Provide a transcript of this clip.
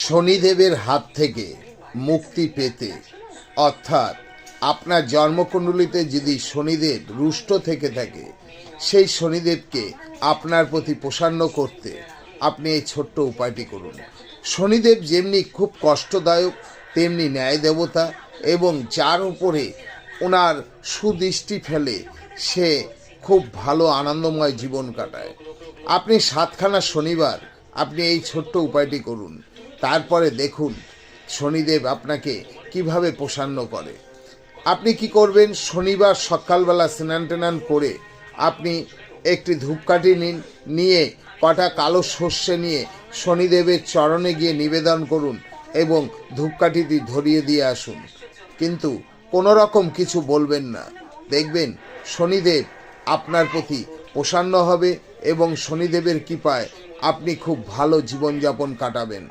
শনিদেবের হাত থেকে মুক্তি পেতে, অর্থাৎ আপনার জন্মকুণ্ডলিতে যদি শনিদেব রুষ্ট থেকে থাকে, সেই শনিদেবকে আপনার প্রতি প্রসন্ন করতে আপনি এই ছোট্ট উপায়টি করুন। শনিদেব যেমনি খুব কষ্টদায়ক, তেমনি ন্যায় দেবতা, এবং যার উপরে ওনার সুদৃষ্টি ফেলে সে খুব ভালো আনন্দময় জীবন কাটায়। আপনি 7খানা শনিবার আপনি এই ছোট্ট উপায়টি করুন, তারপরে দেখুন শনিদেব আপনাকে কিভাবে প্রসন্ন করে। আপনি কি করবেন, শনিবার সকালবেলা স্নান টান করে আপনি একটি ধূপকাঠি নিয়ে কটা কালো সর্ষে নিয়ে শনিদেবের চরণে গিয়ে নিবেদন করুন এবং ধূপকাঠিটি ধরিয়ে দিয়ে আসুন, কিন্তু কোনো রকম কিছু বলবেন না। দেখবেন শনিদেব আপনার প্রতি প্রসন্ন হবে এবং শনিদেবের কৃপায় আপনি খুব ভালো জীবনযাপন কাটাবেন।